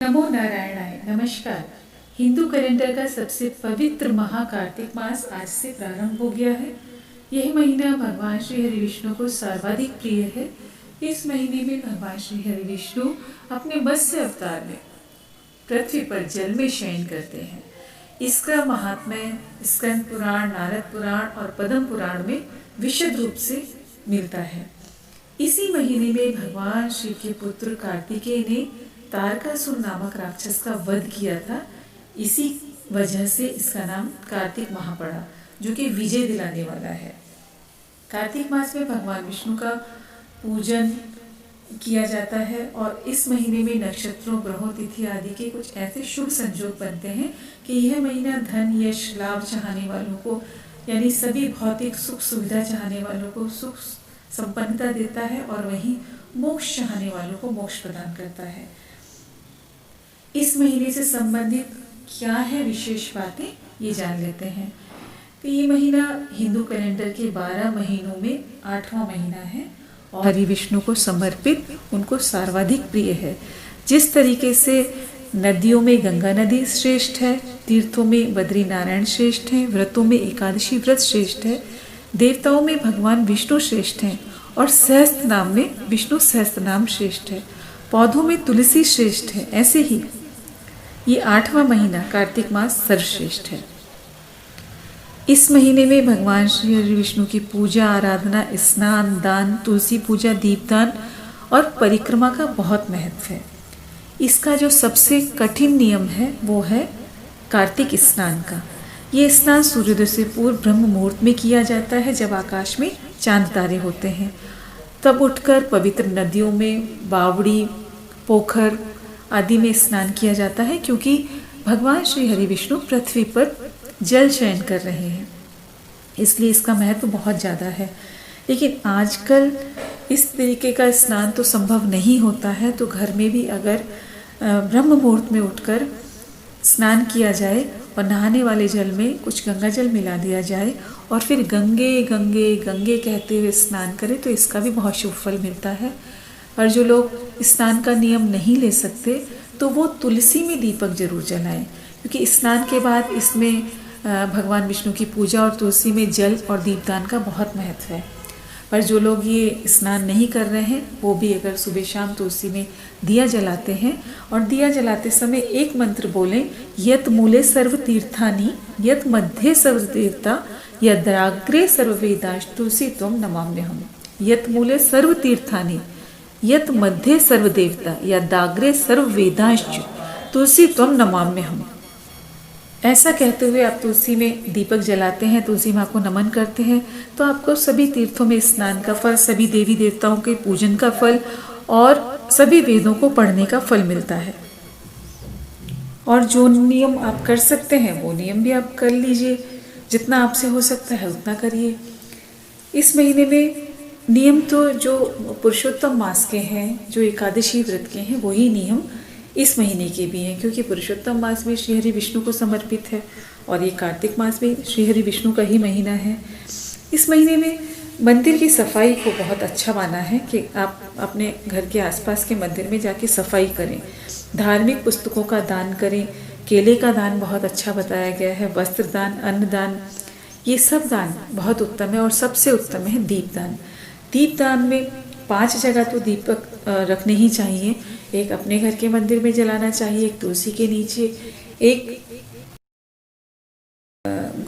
नमो नारायणाय। नमस्कार। हिंदू कैलेंडर का सबसे पवित्र माह कार्तिक मास आज से प्रारंभ हो गया है। यह महीना भगवान श्री हरि विष्णु को सर्वाधिक प्रिय है। इस महीने में भगवान श्री हरि विष्णु अपने मत्स्य अवतार में पृथ्वी पर जल में शयन करते हैं। इसका महात्म्य स्कंद पुराण, नारद पुराण और पद्म पुराण में विशद रूप से मिलता है। इसी महीने में भगवान शिव के पुत्र कार्तिकेय ने तारकासुर नामक राक्षस का वध किया था। इसी वजह से इसका नाम कार्तिक माह पड़ा, जो कि विजय दिलाने वाला है। कार्तिक मास में भगवान विष्णु का पूजन किया जाता है और इस महीने में नक्षत्रों, ग्रहों, तिथि आदि के कुछ ऐसे शुभ संयोग बनते हैं कि यह महीना धन, यश, लाभ चाहने वालों को, यानी सभी भौतिक सुख सुविधा चाहने वालों को सुख संपन्नता देता है और वहीं मोक्ष चाहने वालों को मोक्ष प्रदान करता है। इस महीने से संबंधित क्या है विशेष बातें, ये जान लेते हैं। तो ये महीना हिंदू कैलेंडर के 12 महीनों में 8वां महीना है और हरि विष्णु को समर्पित, उनको सर्वाधिक प्रिय है। जिस तरीके से नदियों में गंगा नदी श्रेष्ठ है, तीर्थों में बद्री नारायण श्रेष्ठ है, व्रतों में एकादशी व्रत श्रेष्ठ है, देवताओं में भगवान विष्णु श्रेष्ठ हैं और सहस्त्र नाम में विष्णु सहस्त्र नाम श्रेष्ठ है, पौधों में तुलसी श्रेष्ठ है, ऐसे ही ये 8वां महीना कार्तिक मास सर्वश्रेष्ठ है। इस महीने में भगवान श्री हरि विष्णु की पूजा, आराधना, स्नान, दान, तुलसी पूजा, दीपदान और परिक्रमा का बहुत महत्व है। इसका जो सबसे कठिन नियम है वो है कार्तिक स्नान का। ये स्नान सूर्योदय से पूर्व ब्रह्म मुहूर्त में किया जाता है, जब आकाश में चांद तारे होते हैं। तब उठकर पवित्र नदियों में, बावड़ी, पोखर आदि में स्नान किया जाता है, क्योंकि भगवान श्री हरि विष्णु पृथ्वी पर जल शयन कर रहे हैं, इसलिए इसका महत्व बहुत ज़्यादा है। लेकिन आजकल इस तरीके का स्नान तो संभव नहीं होता है, तो घर में भी अगर ब्रह्म मुहूर्त में उठकर स्नान किया जाए और नहाने वाले जल में कुछ गंगा जल मिला दिया जाए और फिर गंगे गंगे गंगे कहते हुए स्नान करें, तो इसका भी बहुत शुभ फल मिलता है। और जो लोग स्नान का नियम नहीं ले सकते, तो वो तुलसी में दीपक जरूर जलाएं, क्योंकि स्नान के बाद इसमें भगवान विष्णु की पूजा और तुलसी में जल और दीपदान का बहुत महत्व है। पर जो लोग ये स्नान नहीं कर रहे हैं, वो भी अगर सुबह शाम तुलसी में दिया जलाते हैं और दिया जलाते समय एक मंत्र बोलें, यत मूले सर्व तीर्थानि, यत मध्य सर्व देवता, यद्राग्रे सर्व वेदांश तुलसी त्वं नमाम्यहम्। यत मूले सर्व तीर्थानि, यत मध्य सर्व देवता, यद्राग्रे सर्व वेदांश तुलसी त्वं नमाम्यहम्। ऐसा कहते हुए आप तुलसी में दीपक जलाते हैं, तुलसी माँ को नमन करते हैं, तो आपको सभी तीर्थों में स्नान का फल, सभी देवी देवताओं के पूजन का फल और सभी वेदों को पढ़ने का फल मिलता है। और जो नियम आप कर सकते हैं वो नियम भी आप कर लीजिए, जितना आपसे हो सकता है उतना करिए। इस महीने में नियम तो जो पुरुषोत्तम मास के हैं, जो एकादशी व्रत के हैं, वही नियम इस महीने के भी हैं, क्योंकि पुरुषोत्तम मास में श्री हरि विष्णु को समर्पित है और ये कार्तिक मास में श्री हरि विष्णु का ही महीना है। इस महीने में मंदिर की सफाई को बहुत अच्छा माना है कि आप अपने घर के आसपास के मंदिर में जाके सफाई करें, धार्मिक पुस्तकों का दान करें, केले का दान बहुत अच्छा बताया गया है, वस्त्र दान, अन्न दान, ये सब दान बहुत उत्तम है। और सबसे उत्तम है दीपदान। दीपदान में 5 जगह तो दीपक रखने ही चाहिए। एक अपने घर के मंदिर में जलाना चाहिए, एक तुलसी के नीचे, एक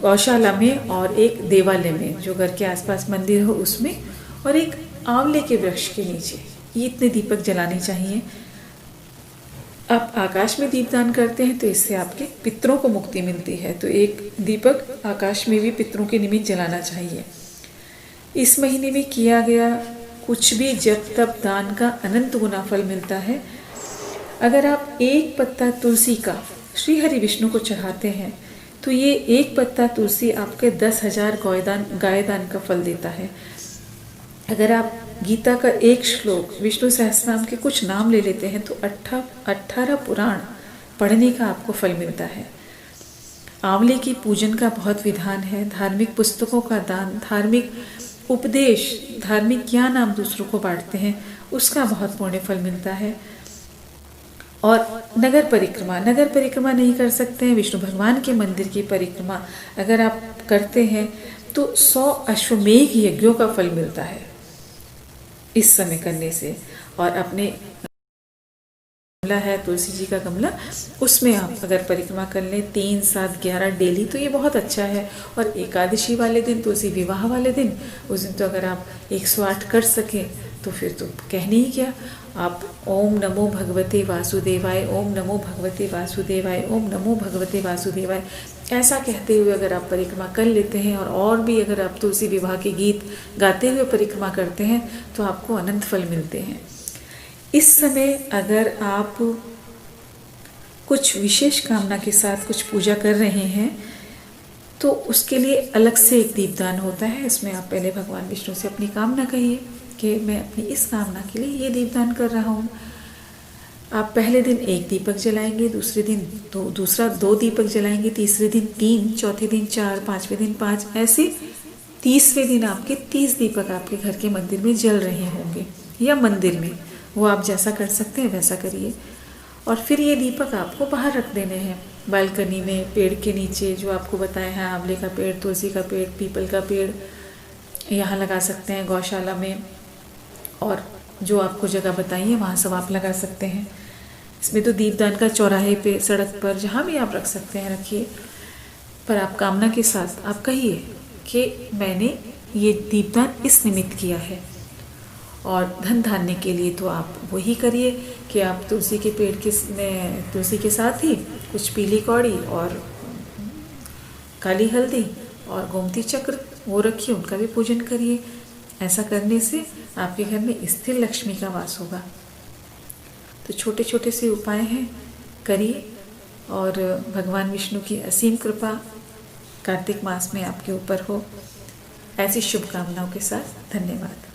गौशाला में और एक देवालय में, जो घर के आसपास मंदिर हो उसमें, और एक आंवले के वृक्ष के नीचे। ये इतने दीपक जलाने चाहिए। आप आकाश में दीपदान करते हैं तो इससे आपके पितरों को मुक्ति मिलती है, तो एक दीपक आकाश में भी पितरों के निमित्त जलाना चाहिए। इस महीने में किया गया कुछ भी जप तप दान का अनंत गुना फल मिलता है। अगर आप एक पत्ता तुलसी का श्री हरि विष्णु को चढ़ाते हैं, तो ये एक पत्ता तुलसी आपके 10,000 गायदान का फल देता है। अगर आप गीता का एक श्लोक, विष्णु सहस्त्रनाम के कुछ नाम ले लेते हैं, तो 18 पुराण पढ़ने का आपको फल मिलता है। आंवले की पूजन का बहुत विधान है। धार्मिक पुस्तकों का दान, धार्मिक उपदेश, धार्मिक ज्ञान आप दूसरों को बांटते हैं, उसका बहुत पुण्य फल मिलता है। और नगर परिक्रमा नहीं कर सकते हैं, विष्णु भगवान के मंदिर की परिक्रमा अगर आप करते हैं तो 100 अश्वमेघ यज्ञों का फल मिलता है इस समय करने से। और अपने गमला है तुलसी जी का गमला, उसमें आप अगर परिक्रमा कर लें 3, 7, 11 डेली तो ये बहुत अच्छा है। और एकादशी वाले दिन, तुलसी विवाह वाले दिन, उस दिन तो अगर आप 108 कर सकें तो फिर तो कहने ही क्या। आप ओम नमो भगवते वासुदेवाय, ओम नमो भगवते वासुदेवाय, ओम नमो भगवते वासुदेवाय ऐसा कहते हुए अगर आप परिक्रमा कर लेते हैं और भी अगर आप तुलसी विवाह के गीत गाते हुए परिक्रमा करते हैं तो आपको अनंत फल मिलते हैं। इस समय अगर आप कुछ विशेष कामना के साथ कुछ पूजा कर रहे हैं तो उसके लिए अलग से एक दीपदान होता है। इसमें आप पहले भगवान विष्णु से अपनी कामना कहिए कि मैं अपनी इस कामना के लिए ये दीपदान कर रहा हूँ। आप पहले दिन 1 दीपक जलाएंगे, दूसरे दिन दूसरा 2 दीपक जलाएंगे, तीसरे दिन 3, चौथे दिन 4, 5वें दिन 5, ऐसे 30वें दिन आपके 30 दीपक आपके घर के मंदिर में जल रहे होंगे या मंदिर में, वो आप जैसा कर सकते हैं वैसा करिए। और फिर ये दीपक आपको बाहर रख देने हैं, बालकनी में, पेड़ के नीचे जो आपको बताया है, आंवले का पेड़, तुलसी का पेड़, पीपल का पेड़ यहाँ लगा सकते हैं, गौशाला में, और जो आपको जगह बताई है वहाँ सब आप लगा सकते हैं। इसमें तो दीपदान का चौराहे पे, सड़क पर, जहाँ भी आप रख सकते हैं रखिए। पर आप कामना के साथ आप कहिए कि मैंने ये दीपदान इस निमित्त किया है। और धन धान्य के लिए तो आप वही करिए कि आप तुलसी के पेड़ के में तुलसी के साथ ही कुछ पीली कौड़ी और काली हल्दी और गोमती चक्र वो रखिए, उनका भी पूजन करिए। ऐसा करने से आपके घर में स्थिर लक्ष्मी का वास होगा। तो छोटे छोटे से उपाय हैं, करिए और भगवान विष्णु की असीम कृपा कार्तिक मास में आपके ऊपर हो। ऐसी शुभकामनाओं के साथ धन्यवाद।